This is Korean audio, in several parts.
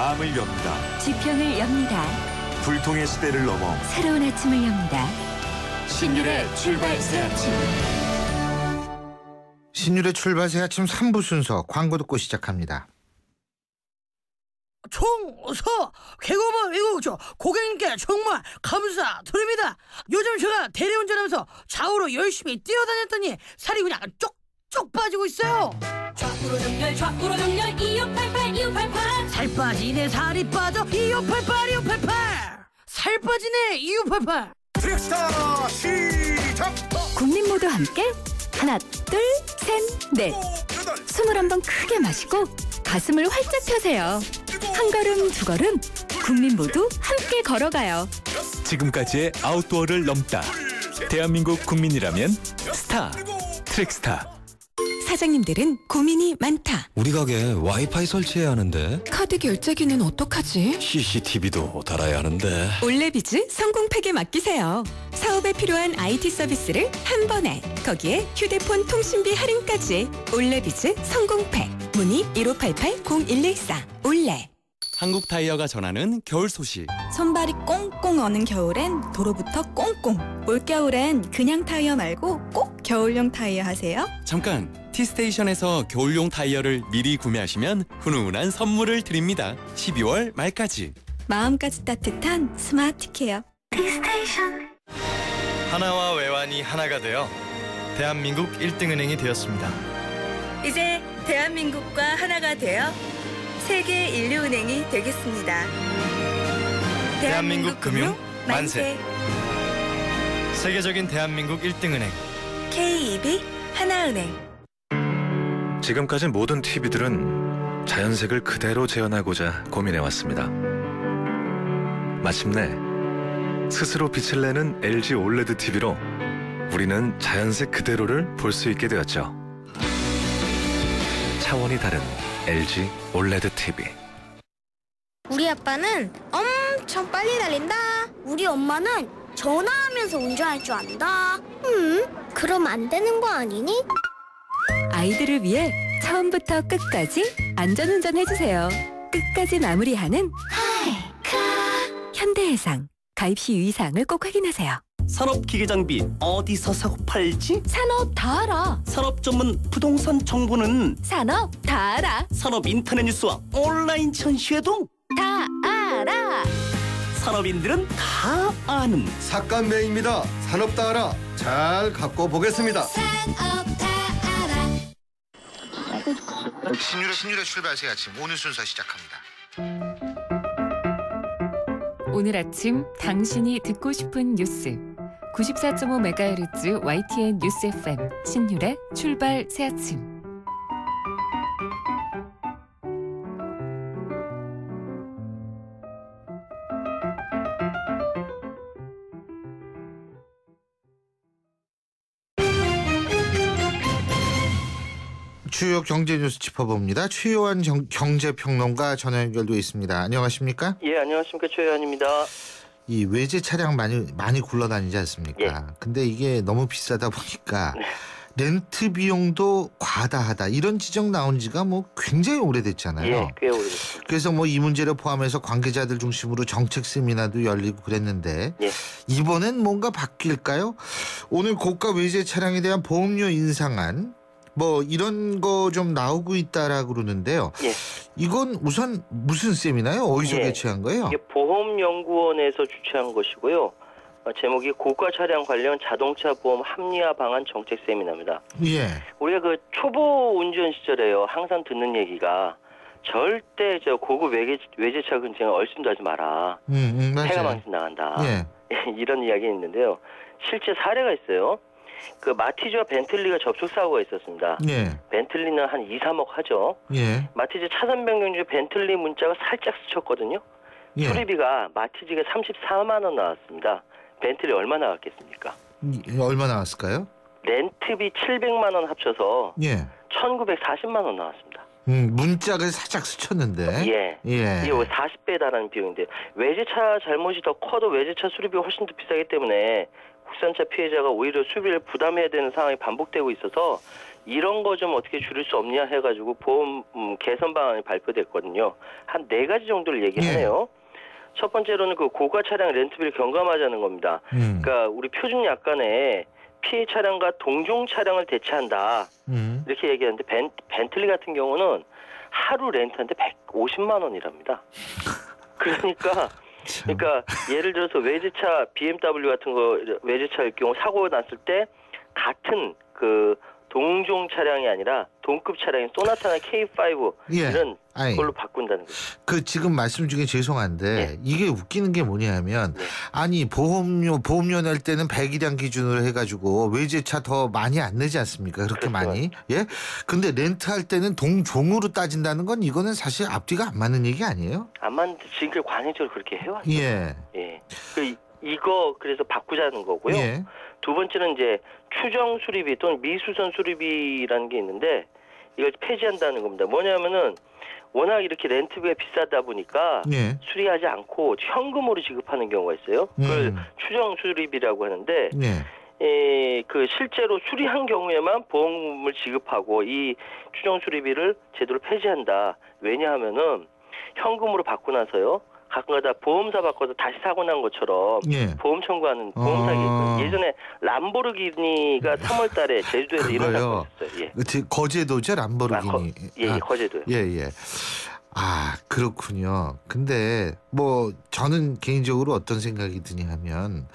마음을 엽니다. 지평을 엽니다. 불통의 시대를 넘어 새로운 아침을 엽니다. 신율의 출발 새 아침. 신율의 출발 새 아침 3부 순서 광고 듣고 시작합니다. 총서 개고만 외국죠. 고객님께 정말 감사드립니다. 요즘 제가 대리운전하면서 좌우로 열심히 뛰어다녔더니 살이 그냥 쪽쪽 빠지고 있어요. 좌우로 정렬 2588 살 빠지네 살이 빠져 2588 살 빠지네 2588. 트랙스타 시작. 국민 모두 함께 하나 둘 셋 넷 21번 크게 마시고 가슴을 활짝 펴세요. 한 걸음 두 걸음 국민 모두 함께 걸어가요. 지금까지의 아웃도어를 넘다. 대한민국 국민이라면 스타, 트랙스타. 사장님들은 고민이 많다. 우리 가게 와이파이 설치해야 하는데 카드 결제기는 어떡하지? CCTV도 달아야 하는데 올레비즈 성공팩에 맡기세요. 사업에 필요한 IT 서비스를 한 번에, 거기에 휴대폰 통신비 할인까지. 올레비즈 성공팩. 문의 1588-0114 올레. 한국 타이어가 전하는 겨울 소식. 손발이 꽁꽁 어는 겨울엔 도로부터 꽁꽁. 올겨울엔 그냥 타이어 말고 꼭 겨울용 타이어 하세요. 잠깐, T스테이션에서 겨울용 타이어를 미리 구매하시면 훈훈한 선물을 드립니다. 12월 말까지. 마음까지 따뜻한 스마트 케어. T스테이션. 하나와 외환이 하나가 되어 대한민국 1등은행이 되었습니다. 이제 대한민국과 하나가 되어 세계 인류은행이 되겠습니다. 대한민국 금융 만세. 세계적인 대한민국 1등은행 KEB 하나은행. 지금까지 모든 TV들은 자연색을 그대로 재현하고자 고민해왔습니다. 마침내 스스로 빛을 내는 LG 올레드 TV로 우리는 자연색 그대로를 볼 수 있게 되었죠. 차원이 다른 LG 올레드 TV. 우리 아빠는 엄청 빨리 달린다. 우리 엄마는 전화하면서 운전할 줄 안다. 그럼 안 되는 거 아니니? 아이들을 위해 처음부터 끝까지 안전운전 해주세요. 끝까지 마무리하는 현대해상. 가입 시 유의사항을 꼭 확인하세요. 산업기계장비 어디서 사고 팔지? 산업 다 알아. 산업 전문 부동산 정보는 산업 다 알아. 산업 인터넷 뉴스와 온라인 전시회도 다 알아. 산업인들은 다 아는 삭감매입니다. 산업 다 알아. 잘 갖고 보겠습니다. 신율의 출발 새 아침 오늘 순서 시작합니다. 오늘 아침 당신이 듣고 싶은 뉴스 94.5MHz YTN 뉴스 FM 신율의 출발 새 아침. 주요 경제 뉴스 짚어봅니다. 최요한 경제평론가 전화 연결돼 있습니다. 안녕하십니까? 예, 안녕하십니까. 최요한입니다. 이 외제 차량 많이 굴러다니지 않습니까? 예. 근데 이게 너무 비싸다 보니까 렌트 비용도 과다하다 이런 지적 나온 지가 뭐 굉장히 오래됐잖아요. 예, 꽤 오래됐습니다. 그래서 뭐 이 문제를 포함해서 관계자들 중심으로 정책 세미나도 열리고 그랬는데 예. 이번엔 뭔가 바뀔까요? 오늘 고가 외제 차량에 대한 보험료 인상안 뭐 이런 거 좀 나오고 있다라고 그러는데요. 예. 이건 우선 무슨 세미나요? 어디서 개최한 거예요? 이게 보험연구원에서 주최한 것이고요. 제목이 고가 차량 관련 자동차 보험 합리화 방안 정책 세미나입니다. 예. 우리가 그 초보 운전 시절에요. 항상 듣는 얘기가 절대 저 고급 외제차 근처에 얼씬도 하지 마라. 해가 망신 나간다. 예. 이런 이야기 있는데요. 실제 사례가 있어요. 그 마티즈와 벤틀리가 접촉 사고가 있었습니다. 예. 벤틀리는 한 2, 3억 하죠. 예. 마티즈 차선 변경 중에 벤틀리 문자가 살짝 스쳤거든요. 예. 수리비가 마티즈가 34만 원 나왔습니다. 벤틀리 얼마 나왔겠습니까? 얼마 나왔을까요? 렌트비 700만 원 합쳐서 예. 1940만 원 나왔습니다. 문짝을 살짝 스쳤는데. 예. 예. 이게 40배에 달하는 비용인데 외제차 잘못이 더 커도 외제차 수리비가 훨씬 더 비싸기 때문에 국산차 피해자가 오히려 수비를 부담해야 되는 상황이 반복되고 있어서 이런 거 좀 어떻게 줄일 수 없냐 해가지고 보험 개선 방안이 발표됐거든요. 한 4가지 정도를 얘기하네요. 첫 번째로는 그 고가 차량 렌트비를 경감하자는 겁니다. 그러니까 우리 표준 약관에 피해 차량과 동종 차량을 대체한다. 이렇게 얘기하는데 벤틀리 같은 경우는 하루 렌트한테 150만 원이랍니다. 그러니까 예를 들어서 외제차 BMW 같은 거 외제차일 경우 사고가 났을 때 같은 그 동종 차량이 아니라 동급 차량인 소나타나 K5 이런 걸로 바꾼다는 거죠. 그 지금 말씀 중에 죄송한데 이게 웃기는 게 뭐냐면 아니 보험료 낼 때는 배기량 기준으로 해가지고 외제차 더 많이 안 내지 않습니까? 그렇게 많이. 예. 근데 렌트할 때는 동종으로 따진다는 건 이거는 사실 앞뒤가 안 맞는 얘기 아니에요? 안 맞는데 지금까지 관행적으로 그렇게 해왔어요. 예. 이거 그래서 바꾸자는 거고요. 두 번째는 이제 추정 수리비 또는 미수선 수리비라는 게 있는데 이걸 폐지한다는 겁니다. 뭐냐면은 워낙 이렇게 렌트비가 비싸다 보니까 수리하지 않고 현금으로 지급하는 경우가 있어요. 그걸 추정 수리비라고 하는데 그 실제로 수리한 경우에만 보험금을 지급하고 이 추정 수리비를 제도로 폐지한다. 왜냐하면은 현금으로 받고 나서요. 가끔가다 보험사 바꿔서 다시 사고 난 것처럼 보험 청구하는 보험사기 있어요. 예전에 람보르기니가 3월 달에 제주도에서 이런 사건이 있었어요. 거제도죠, 람보르기니. 거제도요. 아, 그렇군요. 근데 뭐 저는 개인적으로 어떤 생각이 드냐 하면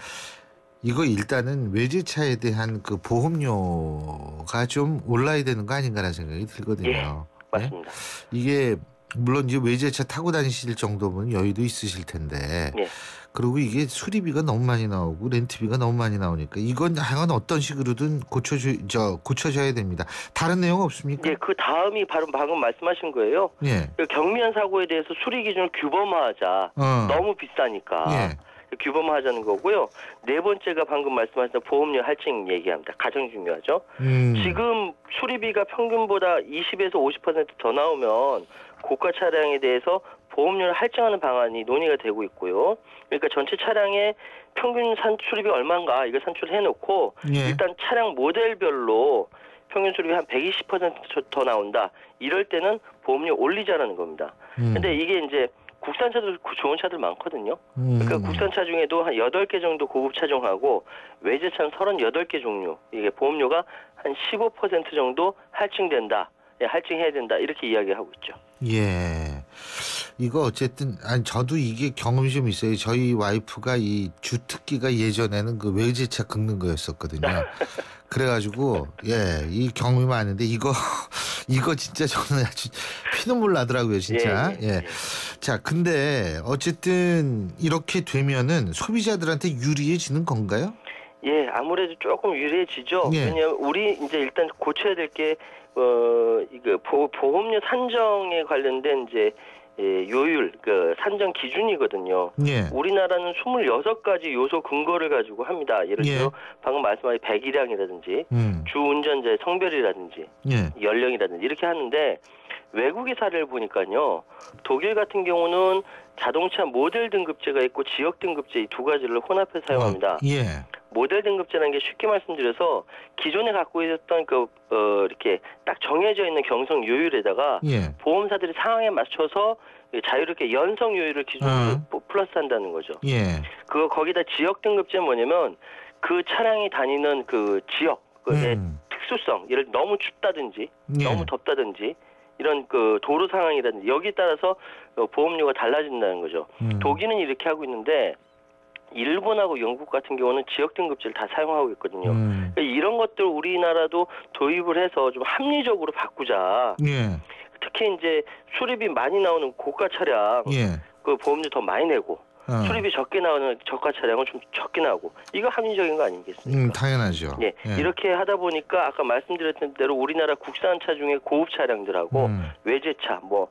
이거 일단은 외제차에 대한 그 보험료가 좀 올라야 되는 거 아닌가라는 생각이 들거든요. 맞습니다. 이게 물론 이제 외제차 타고 다니실 정도면 여유도 있으실 텐데 그리고 이게 수리비가 너무 많이 나오고 렌트비가 너무 많이 나오니까 이건 하여간 어떤 식으로든 고쳐져야 됩니다. 다른 내용 없습니까? 그 다음이 바로 방금 말씀하신 거예요. 그 경미한 사고에 대해서 수리 기준을 규범화하자. 너무 비싸니까. 규범화하자는 거고요. 네 번째가 방금 말씀하신 보험료 할증 얘기합니다. 가장 중요하죠. 지금 수리비가 평균보다 20에서 50% 더 나오면 고가 차량에 대해서 보험료를 할증하는 방안이 논의가 되고 있고요. 그러니까 전체 차량의 평균 수리비 얼마인가 이거 산출해놓고 일단 차량 모델별로 평균 수리비 한 120% 더 나온다. 이럴 때는 보험료 올리자라는 겁니다. 근데 이게 이제 국산차도 좋은 차들 많거든요. 그러니까 국산차 중에도 한 8개 정도 고급 차종하고 외제차는 38개 종류. 이게 보험료가 한 15% 정도 할증된다. 할증해야 된다. 이렇게 이야기하고 있죠. 이거 어쨌든 저도 이게 경험이 좀 있어요. 저희 와이프가 이 주특기가 예전에는 그 외제차 긁는 거였었거든요. 그래가지고 이 경험이 많은데 이거 진짜 저는 아주 피눈물 나더라고요, 진짜. 자, 근데 어쨌든 이렇게 되면은 소비자들한테 유리해지는 건가요? 아무래도 조금 유리해지죠. 왜냐하면 우리 이제 일단 고쳐야 될 게 이거 보험료 산정에 관련된 이제 요율, 그 산정 기준이거든요. 우리나라는 26가지 요소 근거를 가지고 합니다. 예를 들어 방금 말씀하신 배기량이라든지 주운전자의 성별이라든지 연령이라든지 이렇게 하는데 외국의 사례를 보니까요. 독일 같은 경우는 자동차 모델 등급제가 있고 지역 등급제 이 두 가지를 혼합해 사용합니다. 모델 등급제라는 게 쉽게 말씀드려서 기존에 갖고 있었던 이렇게 딱 정해져 있는 경성 요율에다가 보험사들이 상황에 맞춰서 자유롭게 연성 요율을 기준으로 플러스한다는 거죠. 그거 거기다 지역 등급제는 뭐냐면 그 차량이 다니는 그 지역의 특수성, 예를 들어 너무 춥다든지 너무 덥다든지 이런 그 도로 상황이라든지 여기에 따라서 보험료가 달라진다는 거죠. 독일은 이렇게 하고 있는데 일본하고 영국 같은 경우는 지역 등급제를 다 사용하고 있거든요. 그러니까 이런 것들 우리나라도 도입을 해서 좀 합리적으로 바꾸자. 특히 이제 수리비 많이 나오는 고가 차량 그 보험료 더 많이 내고 수리비 적게 나오는 저가 차량은 좀 적게 나오고 이거 합리적인 거 아니겠습니까? 당연하죠. 이렇게 하다 보니까 아까 말씀드렸던 대로 우리나라 국산차 중에 고급 차량들하고 외제차 뭐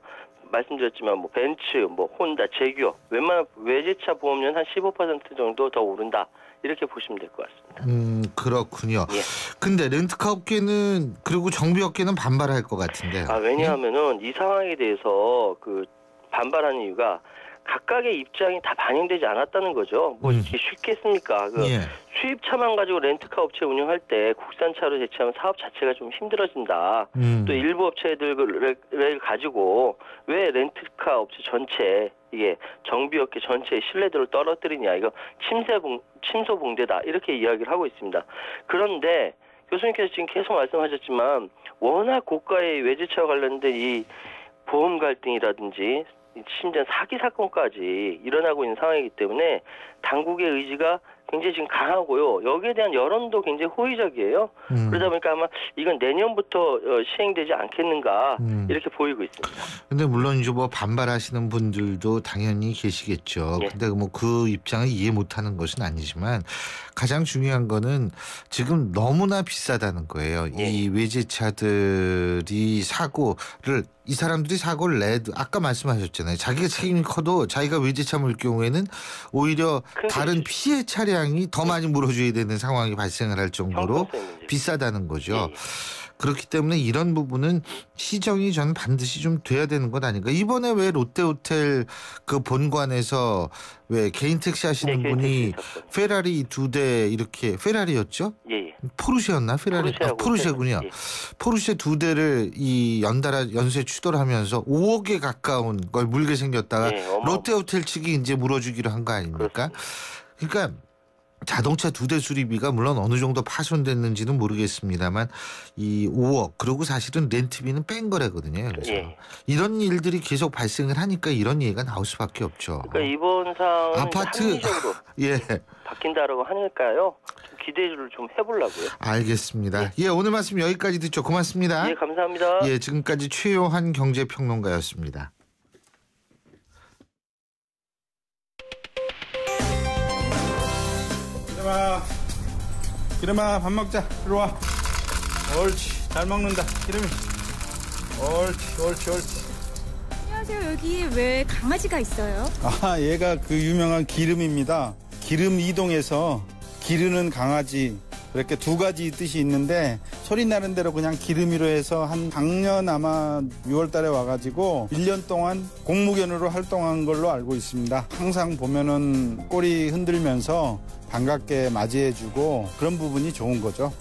말씀드렸지만 뭐 벤츠, 뭐 혼다, 제규어 웬만한 외제차 보험료는 한 15% 정도 더 오른다. 이렇게 보시면 될 것 같습니다. 그렇군요. 근데 렌트카 업계는 그리고 정비업계는 반발할 것 같은데. 왜냐하면은 이 상황에 대해서 그 반발하는 이유가 각각의 입장이 다 반영되지 않았다는 거죠. 뭐 이렇게 쉽겠습니까? 수입차만 가지고 렌트카 업체 운영할 때 국산차로 대체하면 사업 자체가 좀 힘들어진다. 또 일부 업체들을 가지고 왜 렌트카 업체 전체 이게 정비업계 전체의 신뢰도를 떨어뜨리냐, 이거 침소봉대다 이렇게 이야기를 하고 있습니다. 그런데 교수님께서 지금 계속 말씀하셨지만 워낙 고가의 외제차와 관련된 이 보험 갈등이라든지 심지어 사기 사건까지 일어나고 있는 상황이기 때문에 당국의 의지가 굉장히 지금 강하고요. 여기에 대한 여론도 굉장히 호의적이에요. 그러다 보니까 아마 이건 내년부터 시행되지 않겠는가 이렇게 보이고 있습니다. 근데 물론 이제 뭐 반발하시는 분들도 당연히 계시겠죠. 예. 근데 뭐 그 입장을 이해 못하는 것은 아니지만 가장 중요한 거는 지금 너무나 비싸다는 거예요. 예. 이 외제차들이 사고를 이 사람들이 사고를 내도 아까 말씀하셨잖아요. 자기가 책임이 커도 자기가 외제차 몰 경우에는 오히려 다른 피해 차량이 더 많이 물어줘야 되는 상황이 발생을 할 정도로 비싸다는 거죠. 예. 그렇기 때문에 이런 부분은 시정이 저는 반드시 좀 돼야 되는 것 아닌가. 이번에 왜 롯데호텔 그 본관에서 왜 개인 택시 하시는 분이 페라리 2대 이렇게 페라리였죠? 예. 포르쉐였나? 페라리 포르쉐군요. 예. 포르쉐 2대를 이 연달아 연쇄 추돌을 하면서 5억에 가까운 걸 물게 생겼다가 예, 롯데호텔 측이 이제 물어주기로 한 거 아닙니까? 그러니까 자동차 2대 수리비가 물론 어느 정도 파손됐는지는 모르겠습니다만 이 5억 그리고 사실은 렌트비는 뺀 거래거든요. 그래서 예. 이런 일들이 계속 발생을 하니까 이런 얘기가 나올 수밖에 없죠. 그러니까 이번 사항은 아파트 합리적으로 예. 바뀐다라고 하니까요. 좀 기대를 좀 해보려고요. 알겠습니다. 예, 오늘 말씀 여기까지 듣죠. 고맙습니다. 예, 감사합니다. 예, 지금까지 최요한 경제평론가였습니다. 기름아 밥 먹자. 이리 와. 옳지. 잘 먹는다. 기름이. 옳지. 안녕하세요. 여기 왜 강아지가 있어요? 아, 얘가 그 유명한 기름입니다. 기름 이동해서 기르는 강아지. 이렇게 두 가지 뜻이 있는데 소리 나는 대로 그냥 기름이로 해서 한 작년 아마 6월 달에 와가지고 1년 동안 공무견으로 활동한 걸로 알고 있습니다. 항상 보면은 꼬리 흔들면서 반갑게 맞이해주고 그런 부분이 좋은 거죠.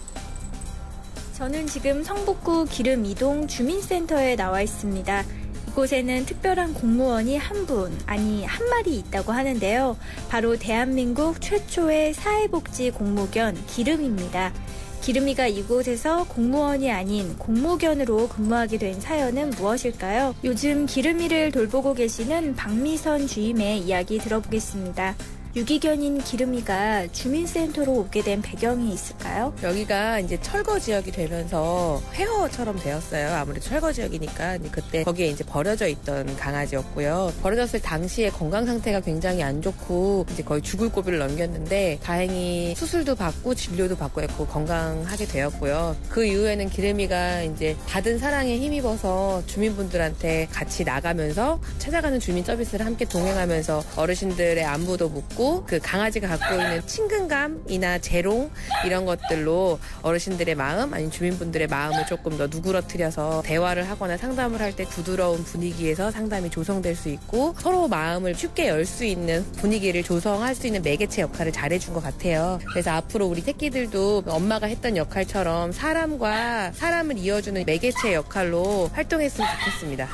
저는 지금 성북구 기름 이동 주민센터에 나와 있습니다. 이곳에는 특별한 공무원이 한 마리 있다고 하는데요. 바로 대한민국 최초의 사회복지 공무견 기름입니다. 기름이가 이곳에서 공무원이 아닌 공무견으로 근무하게 된 사연은 무엇일까요? 요즘 기름이를 돌보고 계시는 박미선 주임의 이야기 들어보겠습니다. 유기견인 기름이가 주민센터로 오게 된 배경이 있을까요? 여기가 이제 철거 지역이 되면서 폐허처럼 되었어요. 아무래도 철거 지역이니까 그때 거기에 이제 버려져 있던 강아지였고요. 버려졌을 당시에 건강 상태가 굉장히 안 좋고 이제 거의 죽을 고비를 넘겼는데 다행히 수술도 받고 진료도 받고 했고 건강하게 되었고요. 그 이후에는 기름이가 이제 받은 사랑에 힘입어서 주민분들한테 같이 나가면서 찾아가는 주민 서비스를 함께 동행하면서 어르신들의 안부도 묻고 그 강아지가 갖고 있는 친근감이나 재롱 이런 것들로 어르신들의 마음 아니면 주민분들의 마음을 조금 더 누그러뜨려서 대화를 하거나 상담을 할 때 부드러운 분위기에서 상담이 조성될 수 있고 서로 마음을 쉽게 열 수 있는 분위기를 조성할 수 있는 매개체 역할을 잘해준 것 같아요. 그래서 앞으로 우리 새끼들도 엄마가 했던 역할처럼 사람과 사람을 이어주는 매개체 역할로 활동했으면 좋겠습니다.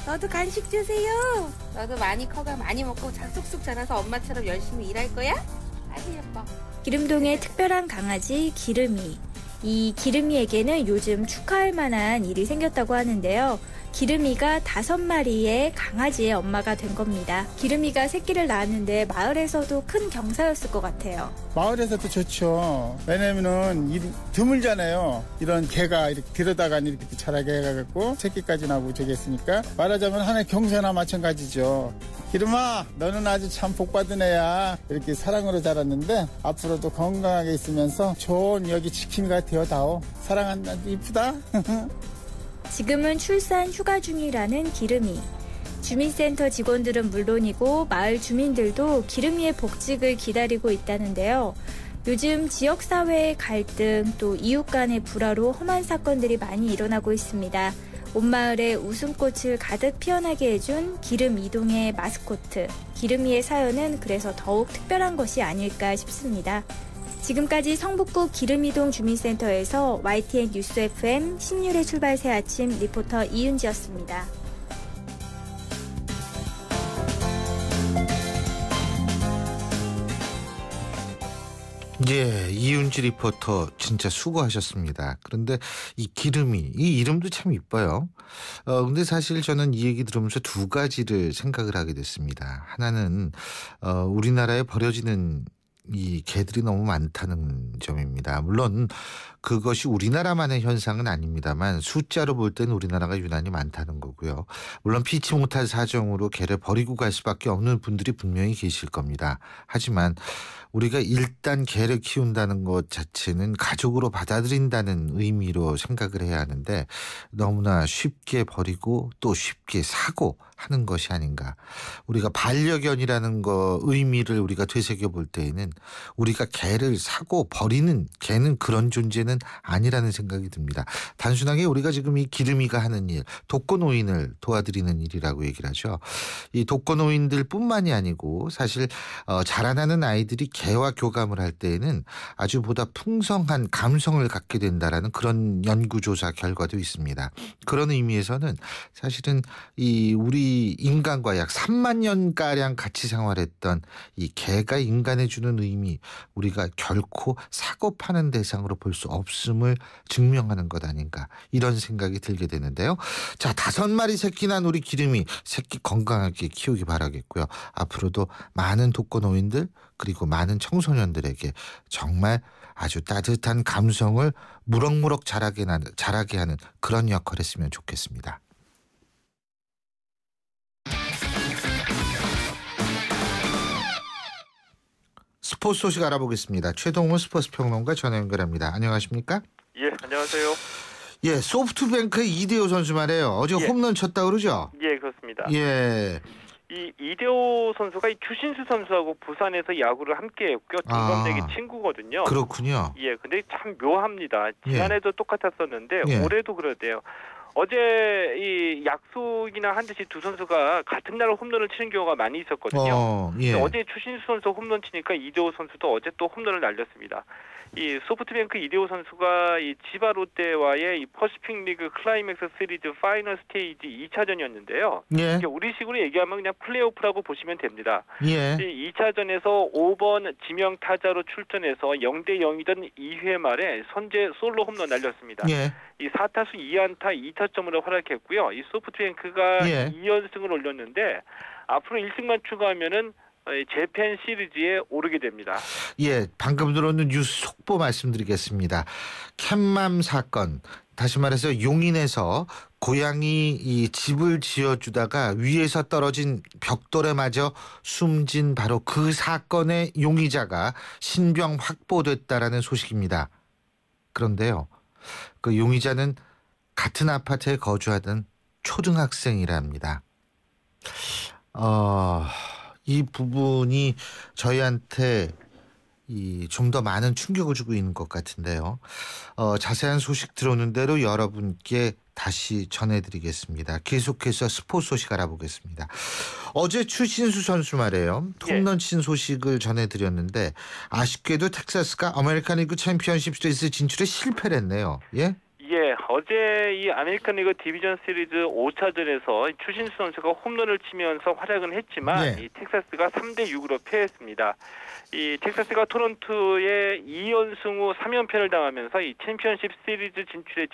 너도 간식 주세요. 너도 많이 커가 많이 먹고 쑥쑥 자라서 엄마처럼 열심히 일할 거야? 아주 예뻐. 기름동의 특별한 강아지 기름이. 이 기름이에게는 요즘 축하할 만한 일이 생겼다고 하는데요. 기름이가 5마리의 강아지의 엄마가 된 겁니다. 기름이가 새끼를 낳았는데 마을에서도 큰 경사였을 것 같아요. 마을에서도 좋죠. 왜냐면은 드물잖아요. 이런 개가 이렇게 들여다가 이렇게 자라게 해가지고 새끼까지 나고 저기 했으니까 말하자면 하나의 경사나 마찬가지죠. 기름아, 너는 아주 참 복받은 애야. 이렇게 사랑으로 자랐는데 앞으로도 건강하게 있으면서 좋은 여기 지킴이가 되어다오. 사랑한다. 이쁘다. 지금은 출산 휴가 중이라는 기름이. 주민센터 직원들은 물론이고 마을 주민들도 기름이의 복직을 기다리고 있다는데요. 요즘 지역사회의 갈등 또 이웃 간의 불화로 험한 사건들이 많이 일어나고 있습니다. 온 마을에 웃음꽃을 가득 피어나게 해준 기름 이동의 마스코트. 기름이의 사연은 그래서 더욱 특별한 것이 아닐까 싶습니다. 지금까지 성북구 기름이동 주민센터에서 YTN 뉴스 FM 신율의 출발 새 아침 리포터 이윤지였습니다. 예, 이윤지 리포터 진짜 수고하셨습니다. 그런데 이 기름이, 이 이름도 참 이뻐요. 근데 사실 저는 이 얘기 들으면서 두 가지를 생각을 하게 됐습니다. 하나는 우리나라에 버려지는 이 개들이 너무 많다는 점입니다. 물론 그것이 우리나라만의 현상은 아닙니다만 숫자로 볼 때는 우리나라가 유난히 많다는 거고요. 물론 피치 못할 사정으로 개를 버리고 갈 수밖에 없는 분들이 분명히 계실 겁니다. 하지만 우리가 일단 개를 키운다는 것 자체는 가족으로 받아들인다는 의미로 생각을 해야 하는데 너무나 쉽게 버리고 또 쉽게 사고 하는 것이 아닌가. 우리가 반려견이라는 거 의미를 우리가 되새겨 볼 때에는 우리가 개를 사고 버리는 개는 그런 존재는 아니라는 생각이 듭니다. 단순하게 우리가 지금 이 기름이가 하는 일, 독거노인을 도와드리는 일이라고 얘기를 하죠. 이 독거노인들 뿐만이 아니고 사실 자라나는 아이들이 개와 교감을 할 때에는 아주 보다 풍성한 감성을 갖게 된다라는 그런 연구조사 결과도 있습니다. 그런 의미에서는 사실은 이 우리 인간과 약 3만 년가량 같이 생활했던 이 개가 인간에 주는 의미, 우리가 결코 사고 파는 대상으로 볼 수 없음을 증명하는 것 아닌가, 이런 생각이 들게 되는데요. 자, 5마리 새끼 난 우리 기름이 새끼 건강하게 키우기 바라겠고요. 앞으로도 많은 독거노인들 그리고 많은 청소년들에게 정말 아주 따뜻한 감성을 무럭무럭 자라게 하는 그런 역할을 했으면 좋겠습니다. 스포츠 소식 알아보겠습니다. 최동훈 스포츠 평론가 전화 연결합니다. 안녕하십니까? 예, 안녕하세요. 예, 소프트뱅크의 이대호 선수 말이에요. 어제 홈런 쳤다 그러죠? 예, 그렇습니다. 예. 이 이대호 선수가 이 추신수 선수하고 부산에서 야구를 함께했고요. 동갑내기 친구거든요. 그렇군요. 예, 근데 참 묘합니다. 지난해도 똑같았었는데 예. 올해도 그러대요. 어제 이 약속이나 한 듯이 두 선수가 같은 날 홈런을 치는 경우가 많이 있었거든요. 예. 어제 추신수 선수 홈런 치니까 이대호 선수도 어제 또 홈런을 날렸습니다. 이 소프트뱅크 이대호 선수가 이 지바 롯데와의 이 퍼시픽 리그 클라이맥스 시리즈 파이널 스테이지 2차전이었는데요. 예. 우리식으로 얘기하면 그냥 플레이오프라고 보시면 됩니다. 예. 이 2차전에서 5번 지명 타자로 출전해서 0대 0이던 2회 말에 선제 솔로 홈런 날렸습니다. 예. 이 4타수 2안타 2타점으로 활약했고요. 이 소프트뱅크가 예. 2연승을 올렸는데 앞으로 1승만 추가하면은 재팬 시리즈에 오르게 됩니다. 예, 방금 들어오는 뉴스 속보 말씀드리겠습니다. 캣맘 사건, 다시 말해서 용인에서 고양이 이 집을 지어주다가 위에서 떨어진 벽돌에 맞아 숨진 바로 그 사건의 용의자가 신병 확보됐다라는 소식입니다. 그런데요, 그 용의자는 같은 아파트에 거주하던 초등학생이랍니다. 이 부분이 저희한테 좀 더 많은 충격을 주고 있는 것 같은데요. 자세한 소식 들어오는 대로 여러분께 다시 전해드리겠습니다. 계속해서 스포츠 소식 알아보겠습니다. 어제 추신수 선수 말이에요. 홈런 친 소식을 전해드렸는데 아쉽게도 텍사스가 아메리칸 리그 챔피언십 시리즈 진출에 실패를 했네요. 예? 예, 어제 이 아메리칸 리그 디비전 시리즈 5차전에서 추신수 선수가 홈런을 치면서 활약은 했지만 이 텍사스가 3대 6으로 패했습니다. 이 텍사스가 토론토에 2연승 후 3연패를 당하면서 이 챔피언십 시리즈 진출에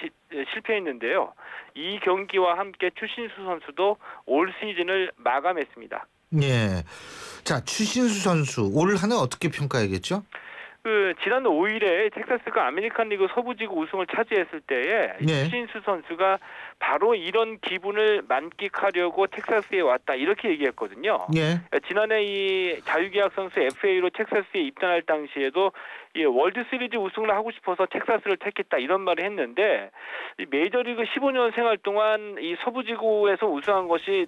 실패했는데요. 이 경기와 함께 추신수 선수도 올 시즌을 마감했습니다. 예. 자, 추신수 선수 올 한 해 어떻게 평가해야겠죠? 지난 5일에 텍사스가 아메리칸 리그 서부지구 우승을 차지했을 때에 추신수 선수가 바로 이런 기분을 만끽하려고 텍사스에 왔다, 이렇게 얘기했거든요. 예. 지난해 이 자유계약 선수 FA로 텍사스에 입단할 당시에도 이 월드 시리즈 우승을 하고 싶어서 텍사스를 택했다, 이런 말을 했는데 이 메이저리그 15년 생활 동안 이 서부지구에서 우승한 것이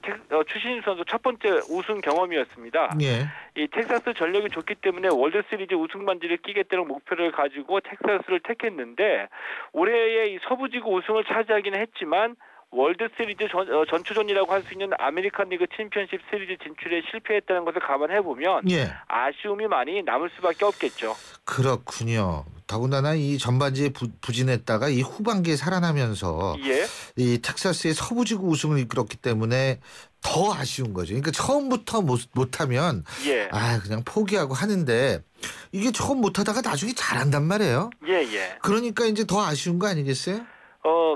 추신수 선수 첫 번째 우승 경험이었습니다. 예. 이 텍사스 전력이 좋기 때문에 월드 시리즈 우승 반지를 끼겠다는 목표를 가지고 텍사스를 택했는데 올해의 이 서부지구 우승을 차지하기는 했지만 월드 시리즈 전초전이라고 할 수 있는 아메리칸 리그 챔피언십 시리즈 진출에 실패했다는 것을 감안해 보면 아쉬움이 많이 남을 수밖에 없겠죠. 그렇군요. 더군다나 이 전반기에 부진했다가 이 후반기에 살아나면서 이 텍사스의 서부지구 우승을 이끌었기 때문에 더 아쉬운 거죠. 그러니까 처음부터 못하면 그냥 포기하고 하는데 이게 처음 못하다가 나중에 잘한단 말이에요. 그러니까 이제 더 아쉬운 거 아니겠어요?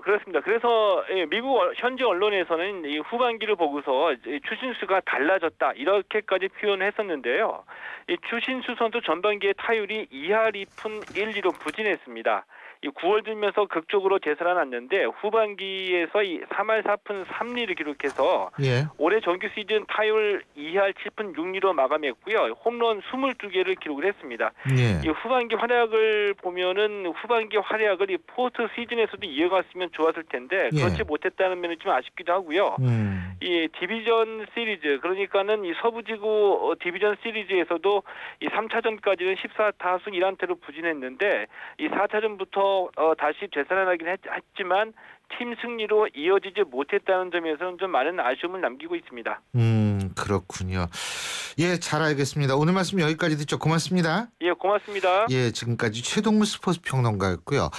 그렇습니다. 그래서 미국 현지 언론에서는 이 후반기를 보고서 추신수가 달라졌다 이렇게까지 표현했었는데요. 이 추신수 선수 전반기에 타율이 2할 2푼 1리로 부진했습니다. 이 9월 들면서 극적으로 되살아났는데 후반기에서 이 3할 4푼 3리를 기록해서 올해 정규 시즌 타율 2할 7푼 6리로 마감했고요. 홈런 22개를 기록을 했습니다. 이 후반기 활약을 보면은 후반기 활약을 이 포스트 시즌에서도 이어갔으면 좋았을 텐데 그렇지 못했다는 면이 좀 아쉽기도 하고요. 이 디비전 시리즈 그러니까는 이 서부지구 디비전 시리즈에서도 이 3차전까지는 14타수 1안타로 부진했는데 이 4차전부터 다시 되살아나긴 했지만 팀 승리로 이어지지 못했다는 점에서는 좀 많은 아쉬움을 남기고 있습니다. 그렇군요. 예, 잘 알겠습니다. 오늘 말씀 여기까지 듣죠. 고맙습니다. 예, 고맙습니다. 예, 지금까지 최동무 스포츠 평론가였고요.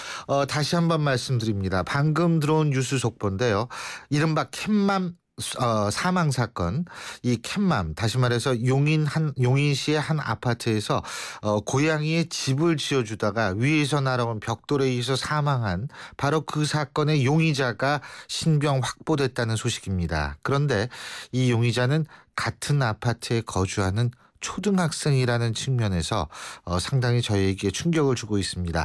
다시 한번 말씀드립니다. 방금 들어온 뉴스 속보인데요. 이른바 캣맘 사망 사건. 이 캣맘 다시 말해서 용인시의 한 아파트에서 고양이의 집을 지어주다가 위에서 날아온 벽돌에 의해서 사망한 바로 그 사건의 용의자가 신병 확보됐다는 소식입니다. 그런데 이 용의자는 같은 아파트에 거주하는 초등학생이라는 측면에서 상당히 저희에게 충격을 주고 있습니다.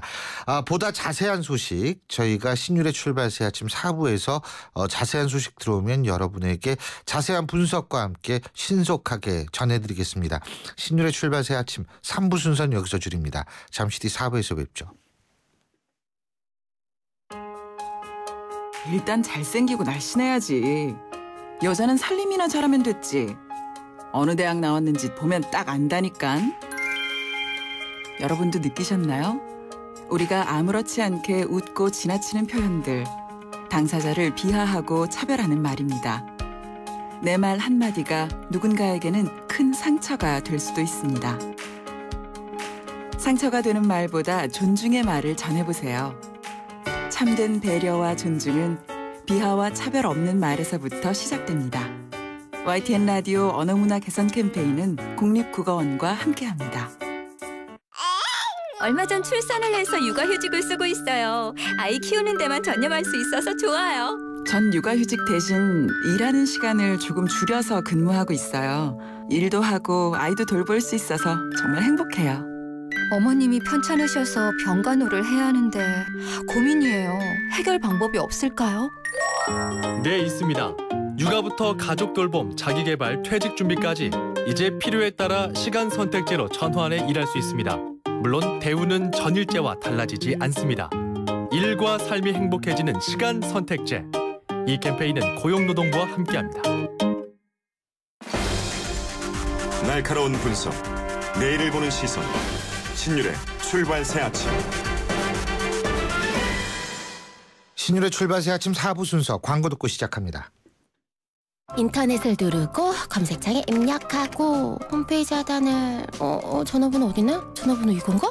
보다 자세한 소식 저희가 신율의 출발 새 아침 4부에서 자세한 소식 들어오면 여러분에게 자세한 분석과 함께 신속하게 전해드리겠습니다. 신율의 출발 새 아침 3부 순서는 여기서 줄입니다. 잠시 뒤 4부에서 뵙죠. 일단 잘생기고 날씬해야지. 여자는 살림이나 잘하면 됐지. 어느 대학 나왔는지 보면 딱 안다니깐. 여러분도 느끼셨나요? 우리가 아무렇지 않게 웃고 지나치는 표현들, 당사자를 비하하고 차별하는 말입니다. 내 말 한마디가 누군가에게는 큰 상처가 될 수도 있습니다. 상처가 되는 말보다 존중의 말을 전해보세요. 참된 배려와 존중은 비하와 차별 없는 말에서부터 시작됩니다. YTN 라디오 언어문화 개선 캠페인은 국립국어원과 함께합니다. 얼마 전 출산을 해서 육아휴직을 쓰고 있어요. 아이 키우는 데만 전념할 수 있어서 좋아요. 전 육아휴직 대신 일하는 시간을 조금 줄여서 근무하고 있어요. 일도 하고 아이도 돌볼 수 있어서 정말 행복해요. 어머님이 편찮으셔서 병간호를 해야 하는데 고민이에요. 해결 방법이 없을까요? 네, 있습니다. 육아부터 가족 돌봄, 자기개발, 퇴직 준비까지 이제 필요에 따라 시간 선택제로 전환해 일할 수 있습니다. 물론 대우는 전일제와 달라지지 않습니다. 일과 삶이 행복해지는 시간 선택제. 이 캠페인은 고용노동부와 함께합니다. 날카로운 분석, 내일을 보는 시선. 신율의 출발 새 아침. 신율의 출발 새 아침 4부 순서 광고 듣고 시작합니다. 인터넷을 누르고 검색창에 입력하고 홈페이지 하단을 전화번호 어디나? 전화번호 이건가?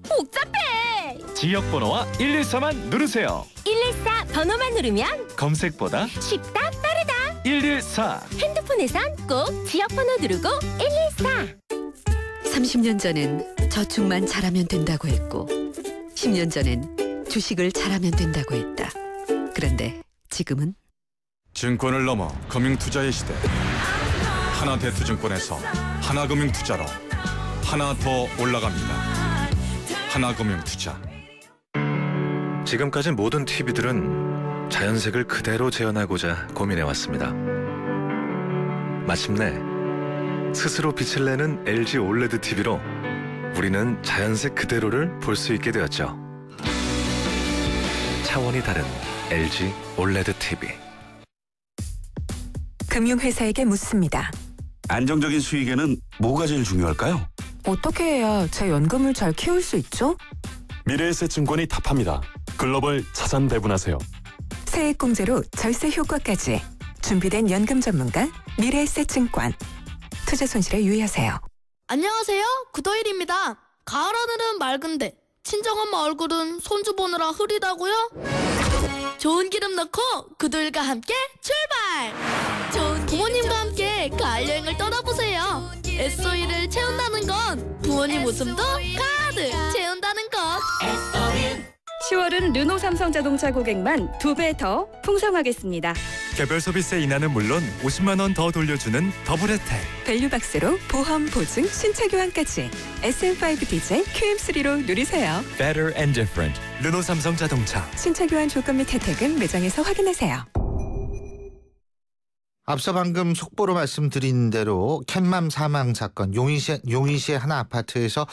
복잡해! 지역번호와 114만 누르세요. 114 번호만 누르면 검색보다 쉽다 빠르다. 114. 핸드폰에선 꼭 지역번호 누르고 114. 30년 전엔 저축만 잘하면 된다고 했고 10년 전엔 주식을 잘하면 된다고 했다. 그런데 지금은 증권을 넘어 금융투자의 시대. 하나대투증권에서 하나금융투자로 하나 더 올라갑니다. 하나금융투자. 지금까지 모든 TV들은 자연색을 그대로 재현하고자 고민해왔습니다. 마침내 스스로 빛을 내는 LG OLED TV로 우리는 자연색 그대로를 볼 수 있게 되었죠. 차원이 다른 LG OLED TV. 금융회사에게 묻습니다. 안정적인 수익에는 뭐가 제일 중요할까요? 어떻게 해야 제 연금을 잘 키울 수 있죠? 미래에셋증권이 답합니다. 글로벌 자산 배분하세요. 세액공제로 절세 효과까지 준비된 연금 전문가 미래에셋증권. 투자 손실에 유의하세요. 안녕하세요. 구도일입니다. 가을 하늘은 맑은데 친정엄마 얼굴은 손주 보느라 흐리다고요? 좋은 기름 넣고 구도일과 함께 출발! 부모님과 함께 가을 여행을 떠나보세요. SO일을 채운다는 건 부모님 웃음도 가득 채운다는 것. 10월은 르노 삼성 자동차 고객만 2배 더 풍성하겠습니다. 개별 서비스의 인하는 물론 50만 원 더 돌려주는 더블 혜택. 밸류박스로 보험, 보증, 신차 교환까지 SM5 디젤 QM3로 누리세요. Better and different. 르노 삼성 자동차. 신차 교환 조건 및 혜택은 매장에서 확인하세요. 앞서 방금 속보로 말씀드린 대로 캣맘 사망 사건, 용인시의 한 아파트에서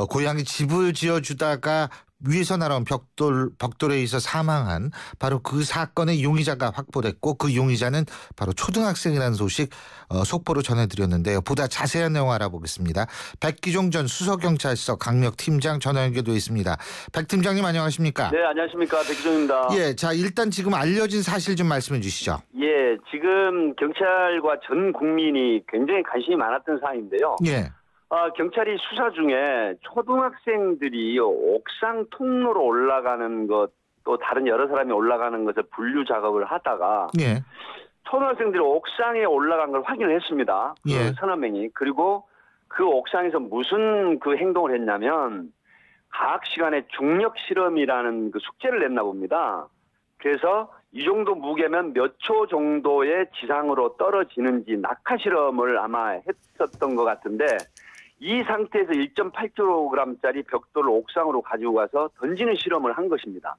고양이 집을 지어주다가 위에서 날아온 벽돌에 의해서 사망한 바로 그 사건의 용의자가 확보됐고, 그 용의자는 바로 초등학생이라는 소식 속보로 전해드렸는데요. 보다 자세한 내용 알아보겠습니다. 백기종 전 수서경찰서 강력팀장 전화 연결돼 있습니다. 백 팀장님 안녕하십니까? 네, 안녕하십니까. 백기종입니다. 예, 자 일단 지금 알려진 사실 좀 말씀해 주시죠. 예, 지금 경찰과 전 국민이 굉장히 관심이 많았던 사안인데요. 예. 경찰이 수사 중에 초등학생들이 옥상 통로로 올라가는 것, 또 다른 여러 사람이 올라가는 것을 분류 작업을 하다가 예. 초등학생들이 옥상에 올라간 걸 확인을 했습니다. 예. 서너 명이. 그리고 그 옥상에서 무슨 그 행동을 했냐면 과학 시간에 중력 실험이라는 그 숙제를 냈나 봅니다. 그래서 이 정도 무게면 몇 초 정도의 지상으로 떨어지는지 낙하 실험을 아마 했었던 것 같은데, 이 상태에서 1.8kg짜리 벽돌을 옥상으로 가지고 가서 던지는 실험을 한 것입니다.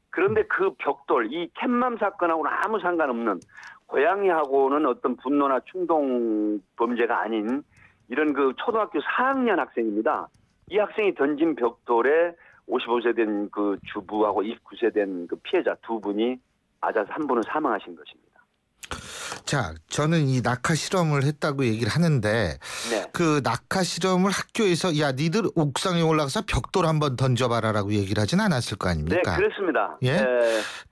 그런데 그 벽돌, 이 캣맘 사건하고는 아무 상관없는, 고양이하고는 어떤 분노나 충동 범죄가 아닌 이런 그 초등학교 4학년 학생입니다. 이 학생이 던진 벽돌에 55세 된 그 주부하고 29세 된 그 피해자 두 분이 맞아서 한 분은 사망하신 것입니다. 자, 저는 이 낙하 실험을 했다고 얘기를 하는데, 네. 그 낙하 실험을 학교에서 야 니들 옥상에 올라가서 벽돌 한번 던져봐라라고 얘기를 하진 않았을 거 아닙니까? 네, 그렇습니다. 예,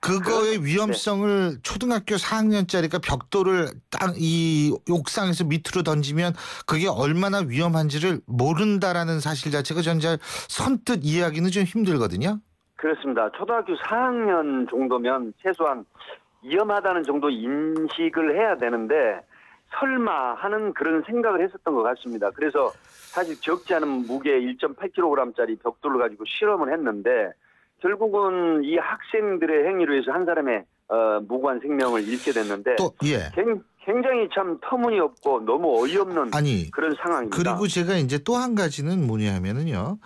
그거의 위험성을 초등학교 4학년짜리가 벽돌을 딱 이 옥상에서 밑으로 던지면 그게 얼마나 위험한지를 모른다라는 사실 자체가 전 잘 선뜻 이해하기는 좀 힘들거든요. 그렇습니다. 초등학교 4학년 정도면 최소한 위험하다는 정도 인식을 해야 되는데 설마 하는 그런 생각을 했었던 것 같습니다. 그래서 사실 적지 않은 무게 1.8kg짜리 벽돌을 가지고 실험을 했는데 결국은 이 학생들의 행위로 해서 한 사람의 무고한 생명을 잃게 됐는데 또, 예. 굉장히 참 터무니없고 너무 어이없는 그런 상황입니다. 그리고 제가 이제 또 한 가지는 뭐냐면은요,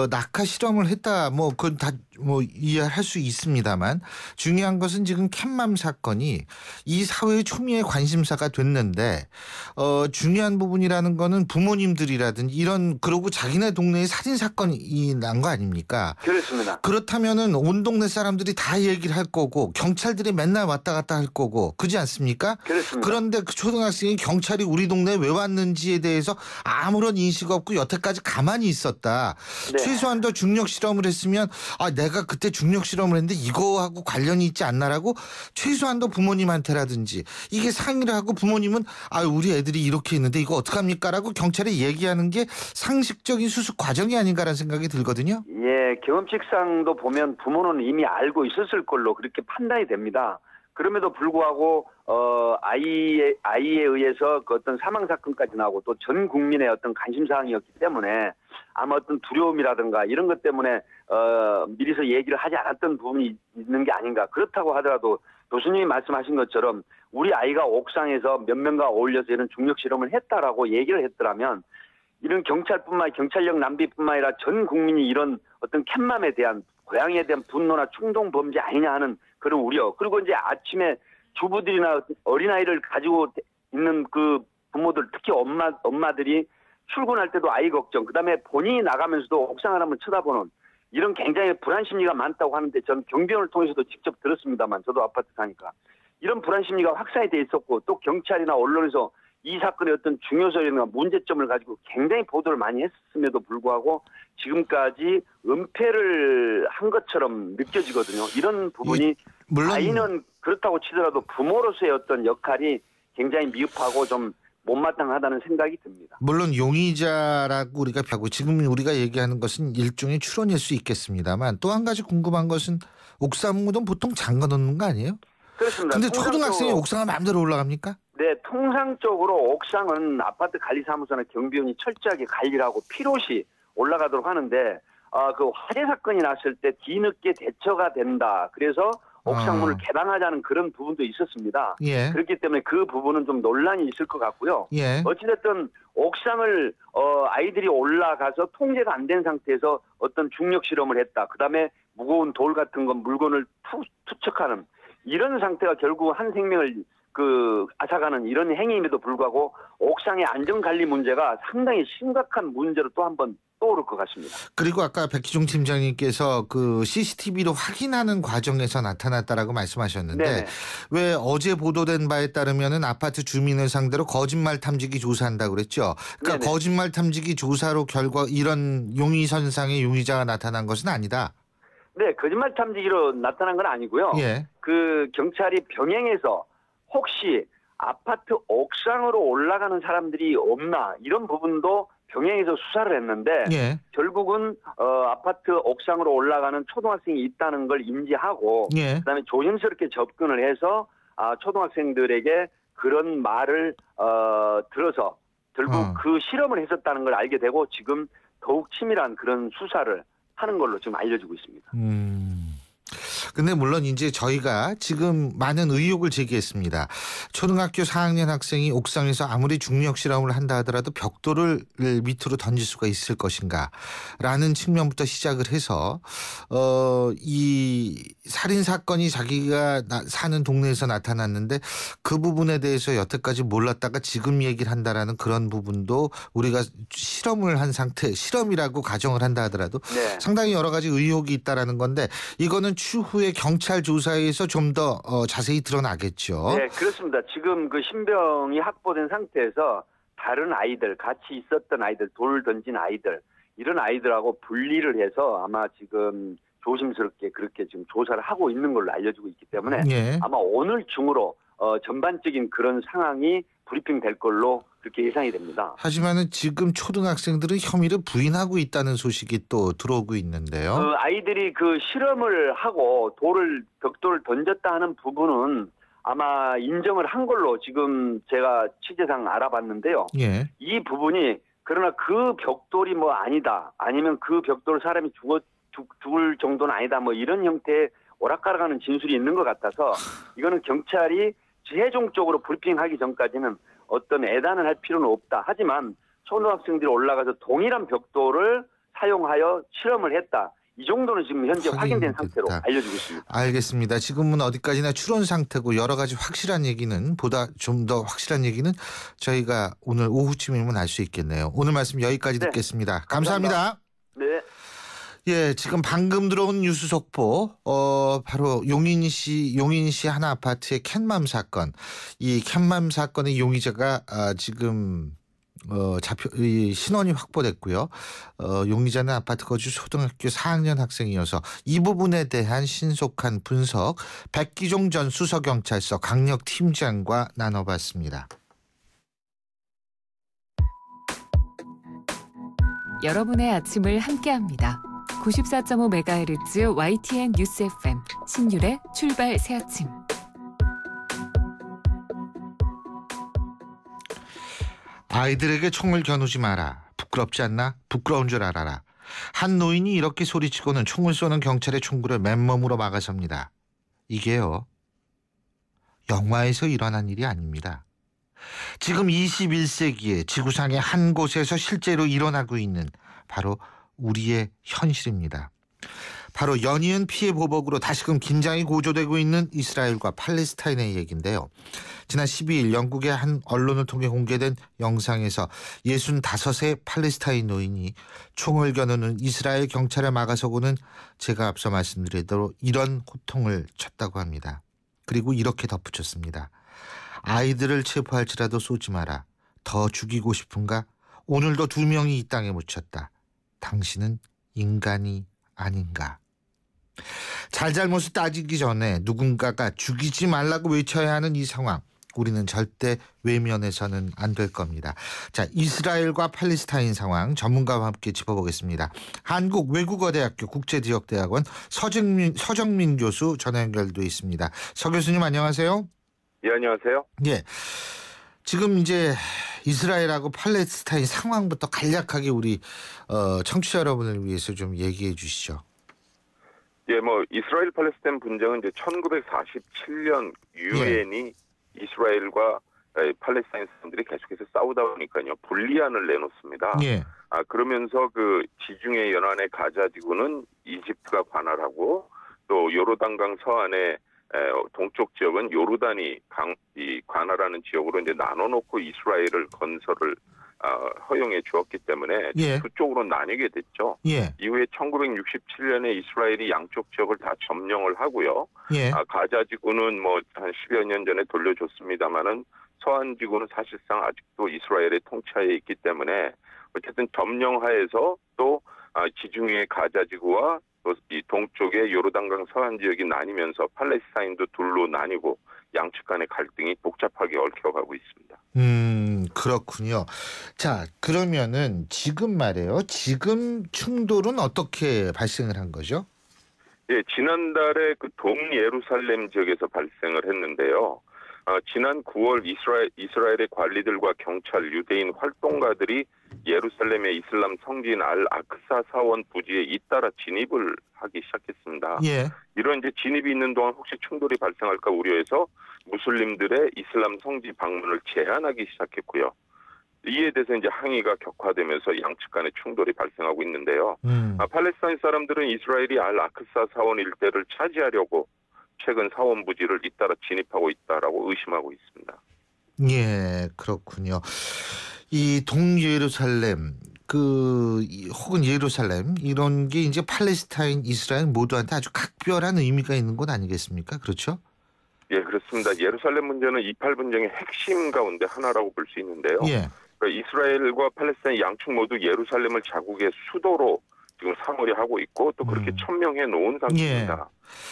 낙하 실험을 했다, 뭐 그건 다 뭐 이해할 수 있습니다만 중요한 것은 지금 캣맘 사건이 이 사회의 초미의 관심사가 됐는데 중요한 부분이라는 거는 부모님들이라든지 이런, 그러고 자기네 동네에 살인 사건이 난 거 아닙니까? 그렇습니다. 그렇다면은 온 동네 사람들이 다 얘기를 할 거고 경찰들이 맨날 왔다 갔다 할 거고, 그렇지 않습니까? 그렇습니다. 그런데 그 초등학생이 경찰이 우리 동네에 왜 왔는지에 대해서 아무런 인식 없고 여태까지 가만히 있었다. 네. 최소한 더 중력 실험을 했으면 내가 그때 중력 실험을 했는데 이거하고 관련이 있지 않나라고 최소한 더 부모님한테라든지 이게 상의를 하고 부모님은 우리 애들이 이렇게 했는데 이거 어떡합니까? 라고 경찰에 얘기하는 게 상식적인 수습 과정이 아닌가라는 생각이 들거든요. 예, 경험칙상도 보면 부모는 이미 알고 있었을 걸로 그렇게 판단이 됩니다. 그럼에도 불구하고 아이에 의해서 그 어떤 사망 사건까지 나오고 또 전 국민의 어떤 관심 사항이었기 때문에 아마 어떤 두려움이라든가 이런 것 때문에 미리서 얘기를 하지 않았던 부분이 있는 게 아닌가. 그렇다고 하더라도 교수님이 말씀하신 것처럼 우리 아이가 옥상에서 몇 명과 어울려서 이런 중력 실험을 했다라고 얘기를 했더라면 이런 경찰력 낭비뿐만 아니라 전 국민이 이런 어떤 캣맘에 대한, 고양이에 대한 분노나 충동 범죄 아니냐 하는 그런 우려. 그리고 이제 아침에 주부들이나 어린아이를 가지고 있는 그 부모들, 특히 엄마들이 출근할 때도 아이 걱정, 그다음에 본인이 나가면서도 옥상을 한번 쳐다보는 이런 굉장히 불안 심리가 많다고 하는데, 전 경비원을 통해서도 직접 들었습니다만, 저도 아파트 사니까 이런 불안 심리가 확산이 돼 있었고, 또 경찰이나 언론에서 이 사건의 어떤 중요성이나 문제점을 가지고 굉장히 보도를 많이 했음에도 불구하고 지금까지 은폐를 한 것처럼 느껴지거든요. 이런 부분이 물론 아이는 그렇다고 치더라도 부모로서의 어떤 역할이 굉장히 미흡하고 좀 못마땅하다는 생각이 듭니다. 물론 용의자라고 우리가 하고 지금 우리가 얘기하는 것은 일종의 추론일 수 있겠습니다만 또 한 가지 궁금한 것은 옥상무는 보통 잠가 놓는 거 아니에요? 그렇습니다. 근데 초등학생이 옥상을 마음대로 올라갑니까? 네, 통상적으로 옥상은 아파트 관리사무소나 경비원이 철저하게 관리를 하고 필요시 올라가도록 하는데 그 화재 사건이 났을 때 뒤늦게 대처가 된다. 그래서 옥상문을 개방하자는 그런 부분도 있었습니다. 예. 그렇기 때문에 그 부분은 좀 논란이 있을 것 같고요. 예. 어찌됐든 옥상을 아이들이 올라가서 통제가 안 된 상태에서 어떤 중력 실험을 했다. 그다음에 무거운 돌 같은 건 물건을 투척하는 이런 상태가 결국 한 생명을 앗아가는 이런 행위임에도 불구하고 옥상의 안전관리 문제가 상당히 심각한 문제로 또 한 번 떠오를 것 같습니다. 그리고 아까 백기종 팀장님께서 그 CCTV로 확인하는 과정에서 나타났다라고 말씀하셨는데 네네. 왜 어제 보도된 바에 따르면은 아파트 주민을 상대로 거짓말 탐지기 조사한다고 그랬죠. 그러니까 네네. 거짓말 탐지기 조사로 결과 이런 용의선상의 용의자가 나타난 것은 아니다. 네, 거짓말 탐지기로 나타난 건 아니고요. 예. 그 경찰이 병행해서 혹시 아파트 옥상으로 올라가는 사람들이 없나 이런 부분도 병행해서 수사를 했는데 예. 결국은 아파트 옥상으로 올라가는 초등학생이 있다는 걸 인지하고 예. 그다음에 조심스럽게 접근을 해서 초등학생들에게 그런 말을 들어서 결국 그 실험을 했었다는 걸 알게 되고 지금 더욱 치밀한 그런 수사를 하는 걸로 지금 알려지고 있습니다. 근데 물론 이제 저희가 지금 많은 의혹을 제기했습니다. 초등학교 4학년 학생이 옥상에서 아무리 중력 실험을 한다 하더라도 벽돌을 밑으로 던질 수가 있을 것인가라는 측면부터 시작을 해서 이 살인 사건이 자기가 사는 동네에서 나타났는데 그 부분에 대해서 여태까지 몰랐다가 지금 얘기를 한다라는 그런 부분도 우리가 실험을 한 상태, 실험이라고 가정을 한다 하더라도 네. 상당히 여러 가지 의혹이 있다라는 건데 이거는 추후에 경찰 조사에서 좀 더 자세히 드러나겠죠. 네, 그렇습니다. 지금 그 신병이 확보된 상태에서 다른 아이들, 같이 있었던 아이들, 돌 던진 아이들, 이런 아이들하고 분리를 해서 아마 지금 조심스럽게 그렇게 지금 조사를 하고 있는 걸로 알려지고 있기 때문에 예. 아마 오늘 중으로 전반적인 그런 상황이 브리핑 될 걸로 그렇게 예상이 됩니다. 하지만은 지금 초등학생들은 혐의를 부인하고 있다는 소식이 또 들어오고 있는데요. 아이들이 그 실험을 하고 벽돌을 던졌다 하는 부분은 아마 인정을 한 걸로 지금 제가 취재상 알아봤는데요. 예. 이 부분이 그러나 그 벽돌이 뭐 아니다. 아니면 그 벽돌 사람이 죽을 정도는 아니다. 뭐 이런 형태의 오락가락하는 진술이 있는 것 같아서 이거는 경찰이 최종적으로 브리핑하기 전까지는 어떤 애단을 할 필요는 없다. 하지만 초등학생들이 올라가서 동일한 벽돌을 사용하여 실험을 했다. 이 정도는 지금 현재 확인된 상태로 알려지고 있습니다. 알겠습니다. 지금은 어디까지나 추론 상태고 여러 가지 확실한 얘기는 보다 좀 더 확실한 얘기는 저희가 오늘 오후쯤이면 알 수 있겠네요. 오늘 말씀 여기까지 듣겠습니다. 감사합니다. 네. 예, 지금 방금 들어온 뉴스 속보, 바로 용인시 한 아파트의 캣맘 사건. 이 캣맘 사건의 용의자가 지금 신원이 확보됐고요. 용의자는 아파트 거주 초등학교 4학년 학생이어서 이 부분에 대한 신속한 분석 백기종 전 수서경찰서 강력팀장과 나눠봤습니다. 여러분의 아침을 함께합니다. 94.5MHz YTN 뉴스 FM 신율의 출발 새아침. 아이들에게 총을 겨누지 마라. 부끄럽지 않나? 부끄러운 줄 알아라. 한 노인이 이렇게 소리치고는 총을 쏘는 경찰의 총구를 맨몸으로 막아섭니다. 이게요, 영화에서 일어난 일이 아닙니다. 지금 21세기에 지구상의 한 곳에서 실제로 일어나고 있는 바로 우리의 현실입니다. 바로 연이은 피해 보복으로 다시금 긴장이 고조되고 있는 이스라엘과 팔레스타인의 얘기인데요. 지난 12일 영국의 한 언론을 통해 공개된 영상에서 65세 팔레스타인 노인이 총을 겨누는 이스라엘 경찰을 막아서고는 제가 앞서 말씀드린 대로 이런 호통을 쳤다고 합니다. 그리고 이렇게 덧붙였습니다. 아이들을 체포할지라도 쏘지 마라. 더 죽이고 싶은가? 오늘도 2명이 이 땅에 묻혔다. 당신은 인간이 아닌가. 잘잘못을 따지기 전에 누군가가 죽이지 말라고 외쳐야 하는 이 상황. 우리는 절대 외면해서는 안 될 겁니다. 자, 이스라엘과 팔레스타인 상황 전문가와 함께 짚어보겠습니다. 한국외국어대학교 국제지역대학원 서정민 교수 전화 연결돼 있습니다. 서 교수님 안녕하세요. 예, 안녕하세요. 예. 지금 이제 이스라엘하고 팔레스타인 상황부터 간략하게 우리 청취자 여러분을 위해서 좀 얘기해 주시죠. 예, 뭐 이스라엘 팔레스타인 분쟁은 이제 1947년 유엔이 이스라엘과 팔레스타인 사람들이 계속해서 싸우다 보니까요 분리안을 내놓습니다. 예. 그러면서 그 지중해 연안의 가자 지구는 이집트가 관할하고 또 요르단강 서안의 동쪽 지역은 요르단이 관할하는 지역으로 이제 나눠놓고 이스라엘을 건설을 허용해 주었기 때문에 예. 두 쪽으로 나뉘게 됐죠. 예. 이후에 1967년에 이스라엘이 양쪽 지역을 다 점령을 하고요. 예. 가자 지구는 뭐 한 10여 년 전에 돌려줬습니다만은 서한 지구는 사실상 아직도 이스라엘의 통치하에 있기 때문에 어쨌든 점령하에서 또 지중해 가자 지구와 또 이 동쪽의 요르단강 서한 지역이 나뉘면서 팔레스타인도 둘로 나뉘고 양측 간의 갈등이 복잡하게 얽혀가고 있습니다. 그렇군요. 자, 그러면은 지금 말이에요. 지금 충돌은 어떻게 발생을 한 거죠? 예, 지난달에 그 동예루살렘 지역에서 발생을 했는데요. 지난 9월 이스라엘의 관리들과 경찰, 유대인 활동가들이 예루살렘의 이슬람 성지인 알 아크사 사원 부지에 잇따라 진입을 하기 시작했습니다. 예. 이런 이제 진입이 있는 동안 혹시 충돌이 발생할까 우려해서 무슬림들의 이슬람 성지 방문을 제한하기 시작했고요. 이에 대해서 이제 항의가 격화되면서 양측 간의 충돌이 발생하고 있는데요. 팔레스타인 사람들은 이스라엘이 알 아크사 사원 일대를 차지하려고 최근 사원 부지를 잇따라 진입하고 있다라고 의심하고 있습니다. 예, 그렇군요. 이 동예루살렘 혹은 예루살렘 이런 게 이제 팔레스타인, 이스라엘 모두한테 아주 각별한 의미가 있는 곳 아니겠습니까? 그렇죠? 예, 그렇습니다. 예루살렘 문제는 28 분쟁의 핵심 가운데 하나라고 볼 수 있는데요. 예. 그러니까 이스라엘과 팔레스타인 양측 모두 예루살렘을 자국의 수도로 지금 사모리 하고 있고 또 그렇게 천명해 놓은 상태입니다.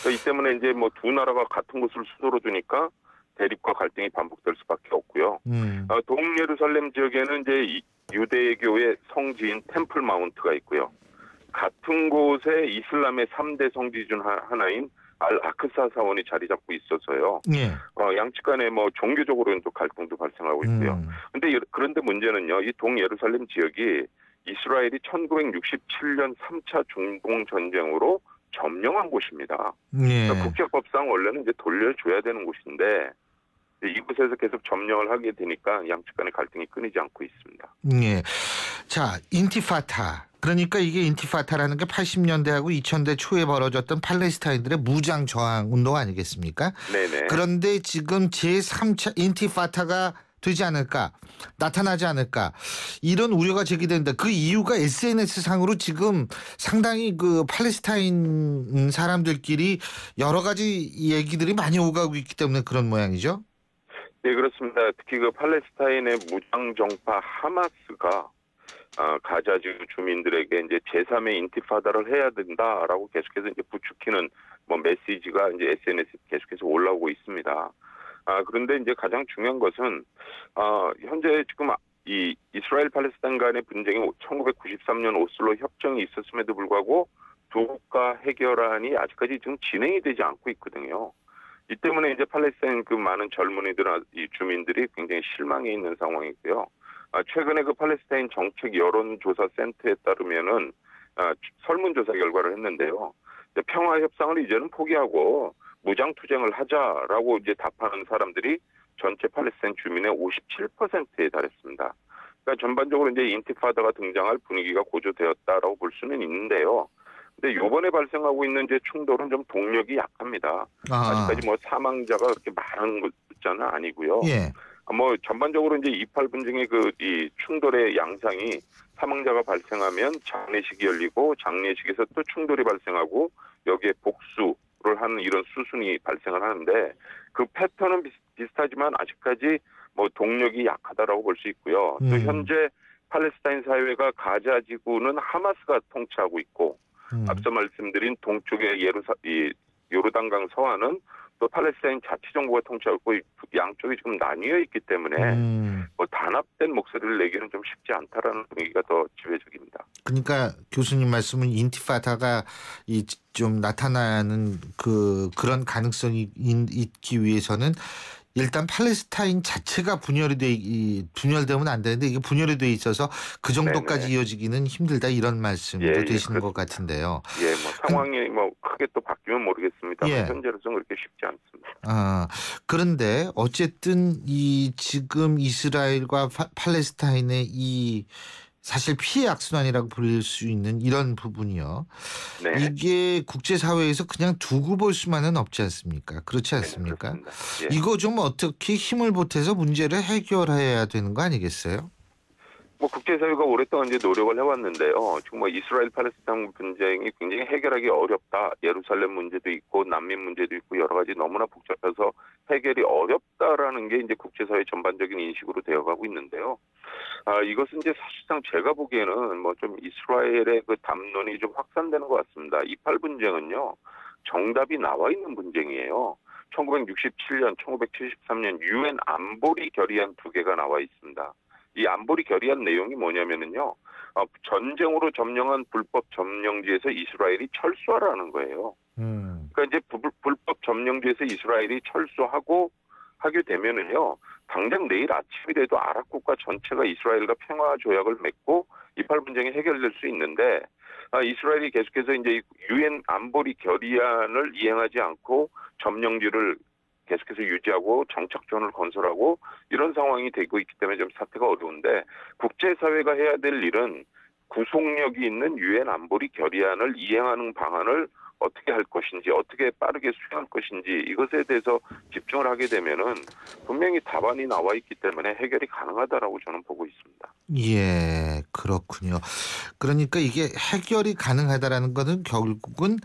예. 이 때문에 이제 뭐 두 나라가 같은 곳을 수도로 두니까 대립과 갈등이 반복될 수밖에 없고요. 동예루살렘 지역에는 이제 유대교의 성지인 템플 마운트가 있고요. 같은 곳에 이슬람의 3대 성지 중 하나인 알 아크사 사원이 자리 잡고 있어서요. 예. 양측 간에 뭐 종교적으로는 또 갈등도 발생하고 있고요. 그런데 문제는요. 이 동예루살렘 지역이 이스라엘이 1967년 3차 중동 전쟁으로 점령한 곳입니다. 예. 그러니까 국제법상 원래는 이제 돌려줘야 되는 곳인데 이곳에서 계속 점령을 하게 되니까 양측 간의 갈등이 끊이지 않고 있습니다. 예. 자, 인티파타. 그러니까 이게 인티파타라는 게 80년대하고 2000대 초에 벌어졌던 팔레스타인들의 무장 저항 운동 아니겠습니까? 네네. 그런데 지금 제3차 인티파타가 되지 않을까, 나타나지 않을까, 이런 우려가 제기된다. 그 이유가 SNS상으로 지금 상당히 그 팔레스타인 사람들끼리 여러 가지 얘기들이 많이 오가고 있기 때문에 그런 모양이죠? 네, 그렇습니다. 특히 그 팔레스타인의 무장 정파 하마스가 가자 지구 주민들에게 이제 제3의 인티파다를 해야 된다라고 계속해서 이제 부추기는 뭐 메시지가 이제 SNS에 계속해서 올라오고 있습니다. 그런데 이제 가장 중요한 것은 현재 지금 이 이스라엘 팔레스타인 간의 분쟁이 1993년 오슬로 협정이 있었음에도 불구하고 두 국가 해결안이 아직까지 지금 진행이 되지 않고 있거든요. 이 때문에 이제 팔레스타인 그 많은 젊은이들, 이 주민들이 굉장히 실망해 있는 상황이고요. 최근에 그 팔레스타인 정책 여론조사 센터에 따르면은 설문조사 결과를 했는데요. 평화 협상을 이제는 포기하고 무장 투쟁을 하자라고 이제 답하는 사람들이 전체 팔레스타인 주민의 57%에 달했습니다. 그러니까 전반적으로 이제 인티파다가 등장할 분위기가 고조되었다라고 볼 수는 있는데요. 근데 이번에 발생하고 있는 이제 충돌은 좀 동력이 약합니다. 아직까지 뭐 사망자가 그렇게 많은 것자는 아니고요. 예. 뭐 전반적으로 이제 28 분쟁의 이 충돌의 양상이 사망자가 발생하면 장례식이 열리고 장례식에서 또 충돌이 발생하고 여기에 복수를 하는 이런 수순이 발생을 하는데 그 패턴은 비슷하지만 아직까지 뭐 동력이 약하다라고 볼 수 있고요. 또 현재 팔레스타인 사회가 가자 지구는 하마스가 통치하고 있고 앞서 말씀드린 동쪽의 요르단강 서안은 또 팔레스타인 자치정부가 통치하고 양쪽이 지금 나뉘어 있기 때문에 뭐 단합된 목소리를 내기는 좀 쉽지 않다라는 분위기가 더 지배적입니다. 그러니까 교수님 말씀은 인티파다가 좀 나타나는 그런 가능성이 있기 위해서는 일단 팔레스타인 자체가 분열되면 안 되는데 이게 분열이 돼 있어서 그 정도까지 이어지기는 힘들다 이런 말씀도 되시는 것 같은데요. 예, 뭐 상황이 뭐 크게 또 바뀌면 모르겠습니다. 현재로서는 그렇게 쉽지 않습니다. 그런데 어쨌든 지금 이스라엘과 팔레스타인의 사실 피해 악순환이라고 부를 수 있는 이런 부분이요. 이게 국제사회에서 그냥 두고 볼 수만은 없지 않습니까? 그렇지 않습니까? 이거 좀 어떻게 힘을 보태서 문제를 해결해야 되는 거 아니겠어요? 뭐 국제사회가 오랫동안 이제 노력을 해왔는데요. 지금 뭐 이스라엘 팔레스타인 분쟁이 굉장히 해결하기 어렵다. 예루살렘 문제도 있고 난민 문제도 있고 여러 가지 너무나 복잡해서 해결이 어렵다라는 게 이제 국제사회 전반적인 인식으로 되어가고 있는데요. 이것은 이제 사실상 제가 보기에는 뭐 좀 이스라엘의 그 담론이 좀 확산되는 것 같습니다. 이팔 분쟁은요, 정답이 나와 있는 분쟁이에요. 1967년, 1973년 유엔 안보리 결의안 2개가 나와 있습니다. 이 안보리 결의안 내용이 뭐냐면은요, 전쟁으로 점령한 불법 점령지에서 이스라엘이 철수하라는 거예요. 그러니까 이제 불법 점령지에서 이스라엘이 철수하고 하게 되면은요, 당장 내일 아침이라도 아랍 국가 전체가 이스라엘과 평화 조약을 맺고 이팔 분쟁이 해결될 수 있는데, 이스라엘이 계속해서 이제 유엔 안보리 결의안을 이행하지 않고 점령지를 계속해서 유지하고 정착존을 건설하고 이런 상황이 되고 있기 때문에 좀 사태가 어려운데, 국제사회가 해야 될 일은 구속력이 있는 유엔 안보리 결의안을 이행하는 방안을 어떻게 할 것인지, 어떻게 빠르게 수행할 것인지 이것에 대해서 집중을 하게 되면은 분명히 답안이 나와 있기 때문에 해결이 가능하다라고 저는 보고 있습니다. 예, 그렇군요. 그러니까 이게 해결이 가능하다라는 것은 결국은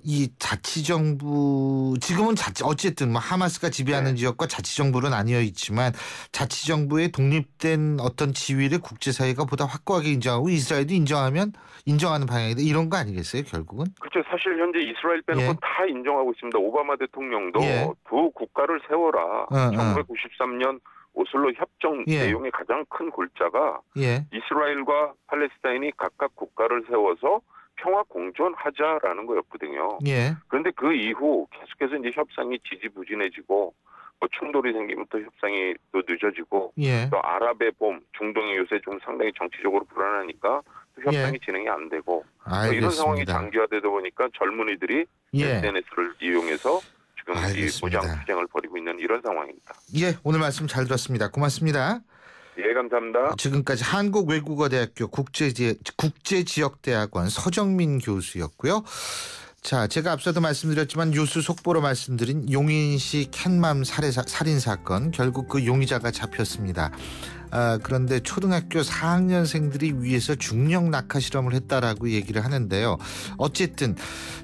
이 자치정부 지금은 어쨌든 뭐 하마스가 지배하는 지역과 자치정부는 나뉘어 있지만 자치정부의 독립된 어떤 지위를 국제사회가 보다 확고하게 인정하고 이스라엘도 인정하는 방향이다 이런 거 아니겠어요 결국은? 그렇죠. 사실 현재 이스라엘 빼놓고 다 인정하고 있습니다. 오바마 대통령도 두 국가를 세워라. 1993년 오슬로 협정 내용의 가장 큰 골자가 이스라엘과 팔레스타인이 각각 국가를 세워서 평화 공존하자라는 거였거든요. 그런데 그 이후 계속해서 이제 협상이 지지부진해지고 뭐 충돌이 생기면 또 협상이 또 늦어지고 또 아랍의 봄, 중동이 요새 좀 상당히 정치적으로 불안하니까 또 협상이 진행이 안 되고 이런 상황이 장기화되다 보니까 젊은이들이 SNS를 이용해서 지금 이 무장 투쟁을 벌이고 있는 이런 상황입니다. 오늘 말씀 잘 들었습니다. 고맙습니다. 예, 감사합니다. 지금까지 한국외국어대학교 국제지역대학원 서정민 교수였고요. 자, 제가 앞서도 말씀드렸지만 뉴스 속보로 말씀드린 용인시 캔맘 살인 사건 결국 그 용의자가 잡혔습니다. 그런데 초등학교 4학년생들이 위에서 중력 낙하 실험을 했다라고 얘기를 하는데요. 어쨌든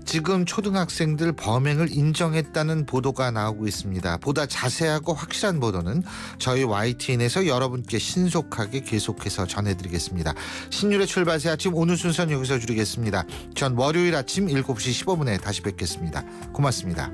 지금 초등학생들 범행을 인정했다는 보도가 나오고 있습니다. 보다 자세하고 확실한 보도는 저희 YTN에서 여러분께 신속하게 계속해서 전해드리겠습니다. 신율의 출발새 아침 오늘 순서는 여기서 줄이겠습니다. 전 월요일 아침 7시 15분에 다시 뵙겠습니다. 고맙습니다.